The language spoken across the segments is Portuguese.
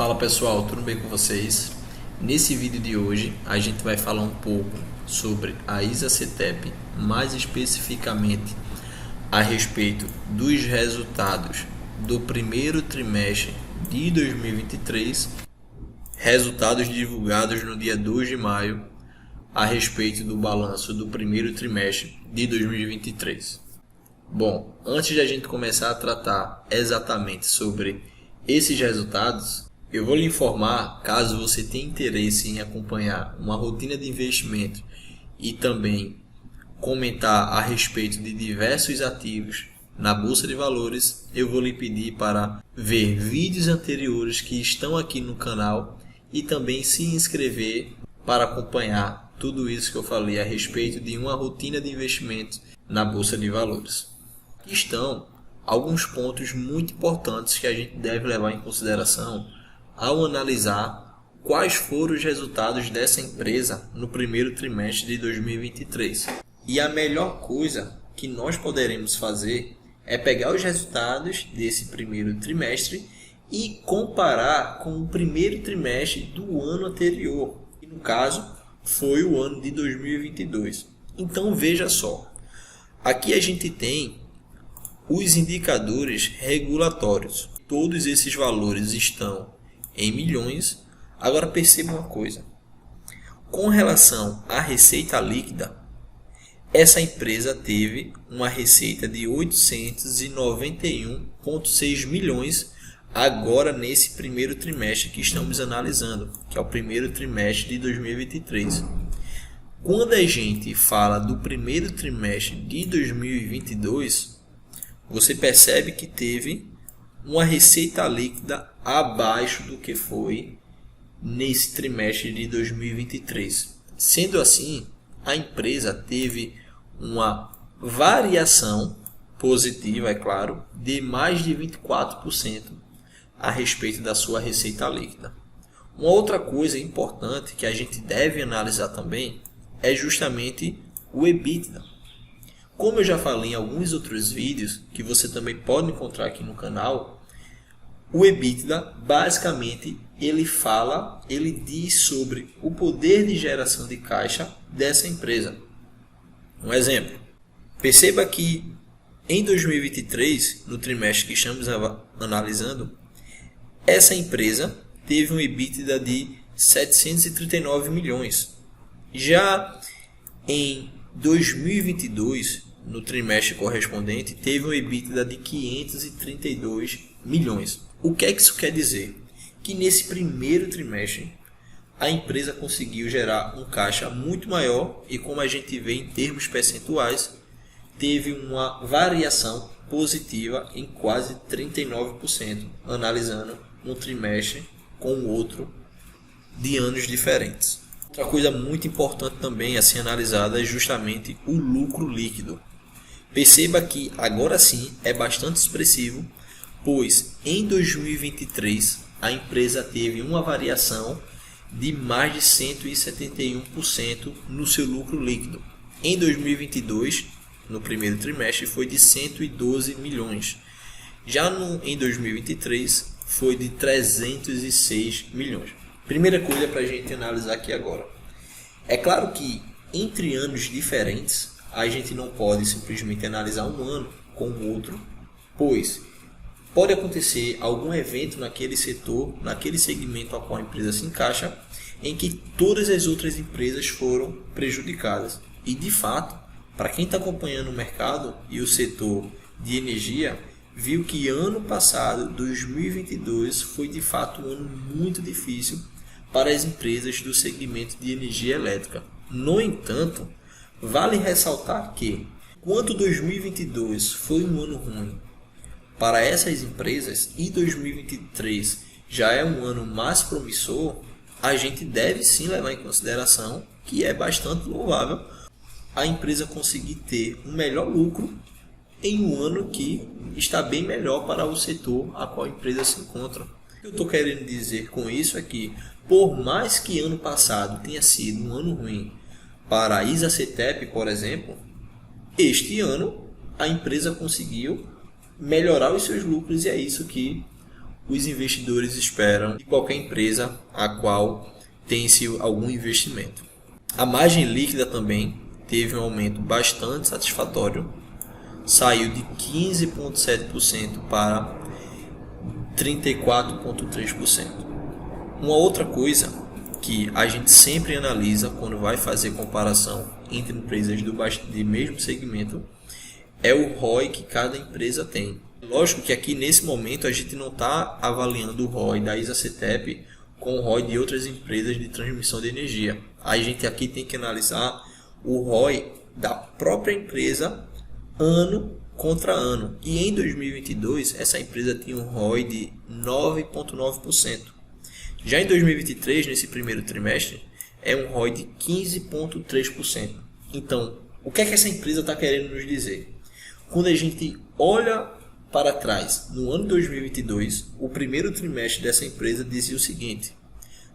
Fala pessoal, tudo bem com vocês? Nesse vídeo de hoje a gente vai falar um pouco sobre a ISA-CTEP, mais especificamente a respeito dos resultados do primeiro trimestre de 2023, resultados divulgados no dia 2 de maio a respeito do balanço do primeiro trimestre de 2023. Bom, antes de a gente começar a tratar exatamente sobre esses resultados, eu vou lhe informar, caso você tenha interesse em acompanhar uma rotina de investimento e também comentar a respeito de diversos ativos na Bolsa de Valores, eu vou lhe pedir para ver vídeos anteriores que estão aqui no canal e também se inscrever para acompanhar tudo isso que eu falei a respeito de uma rotina de investimento na Bolsa de Valores. Aqui estão alguns pontos muito importantes que a gente deve levar em consideração ao analisar quais foram os resultados dessa empresa no primeiro trimestre de 2023. E a melhor coisa que nós poderemos fazer é pegar os resultados desse primeiro trimestre e comparar com o primeiro trimestre do ano anterior, que no caso foi o ano de 2022. Então veja só, aqui a gente tem os indicadores regulatórios. Todos esses valores estão em milhões. Agora perceba uma coisa, com relação à receita líquida, essa empresa teve uma receita de 891,6 milhões agora nesse primeiro trimestre que estamos analisando, que é o primeiro trimestre de 2023. Quando a gente fala do primeiro trimestre de 2022, você percebe que teve uma receita líquida abaixo do que foi nesse trimestre de 2023. Sendo assim, a empresa teve uma variação positiva, é claro, de mais de 24% a respeito da sua receita líquida. Uma outra coisa importante que a gente deve analisar também é justamente o EBITDA. Como eu já falei em alguns outros vídeos, que você também pode encontrar aqui no canal, o EBITDA, basicamente, ele diz sobre o poder de geração de caixa dessa empresa. Um exemplo, perceba que em 2023, no trimestre que estamos analisando, essa empresa teve um EBITDA de 739 milhões. Já em 2022, no trimestre correspondente, teve um EBITDA de 532 milhões. O que é que isso quer dizer? Que nesse primeiro trimestre a empresa conseguiu gerar um caixa muito maior e, como a gente vê em termos percentuais, teve uma variação positiva em quase 39%, analisando um trimestre com o outro de anos diferentes. Outra coisa muito importante também a ser analisada é justamente o lucro líquido. Perceba que agora sim é bastante expressivo, pois em 2023 a empresa teve uma variação de mais de 171% no seu lucro líquido. Em 2022, no primeiro trimestre, foi de 112 milhões. Já em 2023 foi de 306 milhões. Primeira coisa para a gente analisar aqui agora. É claro que entre anos diferentes, a gente não pode simplesmente analisar um ano com o outro, pois pode acontecer algum evento naquele setor, naquele segmento a qual a empresa se encaixa, em que todas as outras empresas foram prejudicadas. E de fato, para quem está acompanhando o mercado e o setor de energia, viu que ano passado, 2022, foi de fato um ano muito difícil para as empresas do segmento de energia elétrica. No entanto, vale ressaltar que, enquanto 2022 foi um ano ruim para essas empresas e 2023 já é um ano mais promissor, a gente deve sim levar em consideração que é bastante louvável a empresa conseguir ter um melhor lucro em um ano que está bem melhor para o setor a qual a empresa se encontra. O que eu estou querendo dizer com isso é que, por mais que ano passado tenha sido um ano ruim para a ISA-CTEP, por exemplo, este ano a empresa conseguiu melhorar os seus lucros e é isso que os investidores esperam de qualquer empresa a qual tem-se algum investimento. A margem líquida também teve um aumento bastante satisfatório, saiu de 15,7% para 34,3%. Uma outra coisa que a gente sempre analisa quando vai fazer comparação entre empresas do mesmo segmento é o ROI que cada empresa tem. Lógico que aqui nesse momento a gente não está avaliando o ROI da ISA-CTEP com o ROI de outras empresas de transmissão de energia. A gente aqui tem que analisar o ROI da própria empresa ano contra ano. E em 2022 essa empresa tinha um ROI de 9,9%. Já em 2023, nesse primeiro trimestre, é um ROI de 15,3%. Então, o que é que essa empresa está querendo nos dizer? Quando a gente olha para trás, no ano 2022, o primeiro trimestre dessa empresa dizia o seguinte: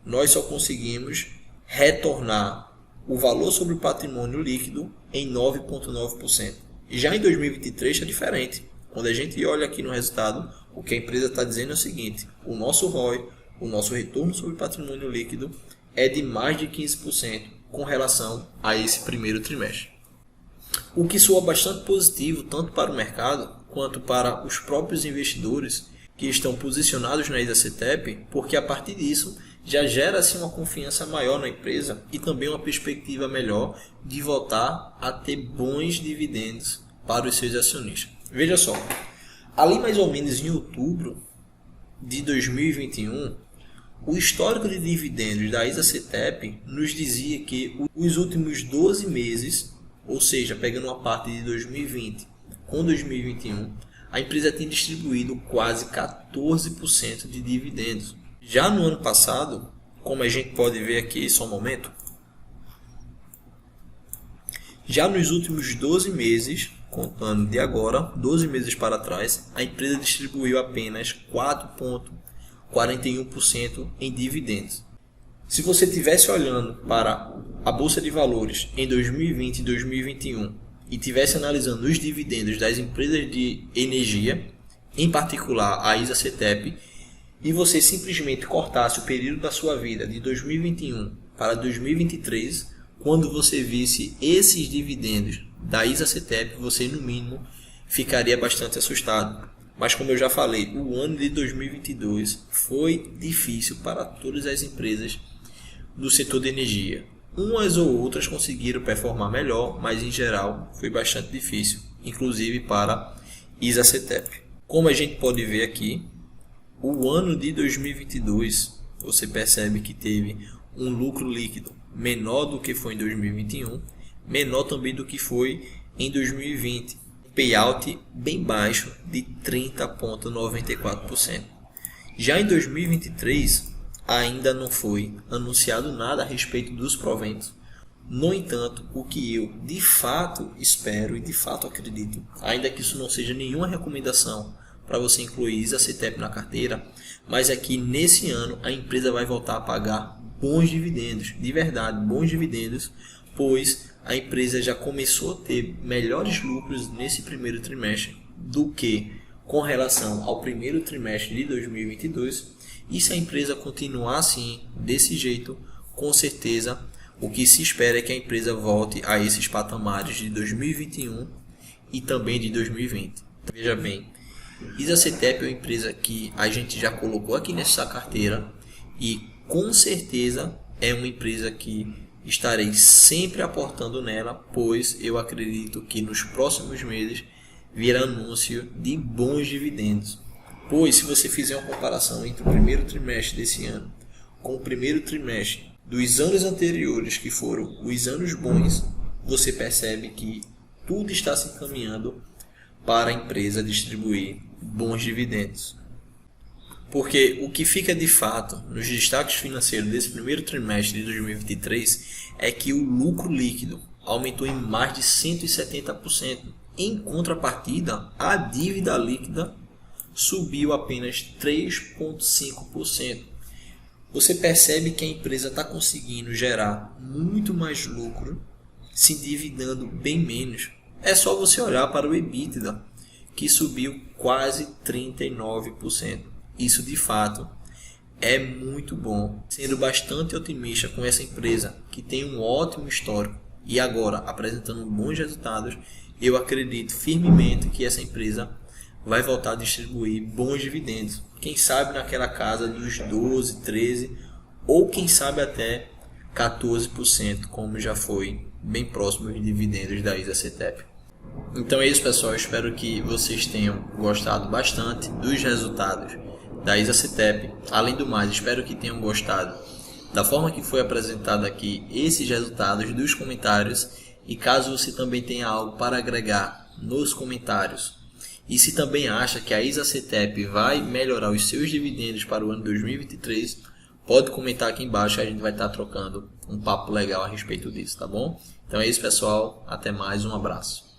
nós só conseguimos retornar o valor sobre o patrimônio líquido em 9,9%. Já em 2023 é diferente. Quando a gente olha aqui no resultado, o que a empresa está dizendo é o seguinte: o nosso ROI, o nosso retorno sobre o patrimônio líquido, é de mais de 15% com relação a esse primeiro trimestre. O que soa bastante positivo tanto para o mercado quanto para os próprios investidores que estão posicionados na ISA-CTEP, porque a partir disso já gera-se uma confiança maior na empresa e também uma perspectiva melhor de voltar a ter bons dividendos para os seus acionistas. Veja só, ali mais ou menos em outubro de 2021, o histórico de dividendos da ISA-CTEP nos dizia que os últimos 12 meses, ou seja, pegando uma parte de 2020 com 2021, a empresa tem distribuído quase 14% de dividendos. Já no ano passado, como a gente pode ver aqui, só um momento, já nos últimos 12 meses, contando de agora, 12 meses para trás, a empresa distribuiu apenas 4,41% em dividendos. Se você estivesse olhando para a Bolsa de Valores em 2020 e 2021 e estivesse analisando os dividendos das empresas de energia, em particular a ISA-CTEP, e você simplesmente cortasse o período da sua vida de 2021 para 2023, quando você visse esses dividendos da ISA-CTEP, você no mínimo ficaria bastante assustado. Mas como eu já falei, o ano de 2022 foi difícil para todas as empresas do setor de energia. Umas ou outras conseguiram performar melhor, mas em geral foi bastante difícil, inclusive para ISA-CTEP. Como a gente pode ver aqui, o ano de 2022, você percebe que teve um lucro líquido menor do que foi em 2021, menor também do que foi em 2020. Payout bem baixo de 30,94%. Já em 2023, ainda não foi anunciado nada a respeito dos proventos. No entanto, o que eu de fato espero e de fato acredito, ainda que isso não seja nenhuma recomendação para você incluir ISA-CTEP na carteira, mas é que nesse ano a empresa vai voltar a pagar bons dividendos, de verdade, bons dividendos, pois a empresa já começou a ter melhores lucros nesse primeiro trimestre do que com relação ao primeiro trimestre de 2022. E se a empresa continuar assim, desse jeito, com certeza o que se espera é que a empresa volte a esses patamares de 2021 e também de 2020. Veja bem, ISA-CTEP é uma empresa que a gente já colocou aqui nessa carteira e com certeza é uma empresa que estarei sempre aportando nela, pois eu acredito que nos próximos meses virá anúncio de bons dividendos. Pois se você fizer uma comparação entre o primeiro trimestre desse ano com o primeiro trimestre dos anos anteriores, que foram os anos bons, você percebe que tudo está se encaminhando para a empresa distribuir bons dividendos. Porque o que fica de fato nos destaques financeiros desse primeiro trimestre de 2023 é que o lucro líquido aumentou em mais de 170%. Em contrapartida, a dívida líquida subiu apenas 3,5%. Você percebe que a empresa está conseguindo gerar muito mais lucro, se endividando bem menos. É só você olhar para o EBITDA, que subiu quase 39%. Isso de fato é muito bom, sendo bastante otimista com essa empresa que tem um ótimo histórico e agora apresentando bons resultados. Eu acredito firmemente que essa empresa vai voltar a distribuir bons dividendos, quem sabe naquela casa dos 12, 13 ou quem sabe até 14%, como já foi bem próximo dos dividendos da ISA-CTEP. Então é isso, pessoal, eu espero que vocês tenham gostado bastante dos resultados da ISA-CTEP. Além do mais, espero que tenham gostado da forma que foi apresentado aqui esses resultados dos comentários, e caso você também tenha algo para agregar nos comentários, e se também acha que a ISA-CTEP vai melhorar os seus dividendos para o ano 2023, pode comentar aqui embaixo, a gente vai estar trocando um papo legal a respeito disso, tá bom? Então é isso, pessoal, até mais, um abraço.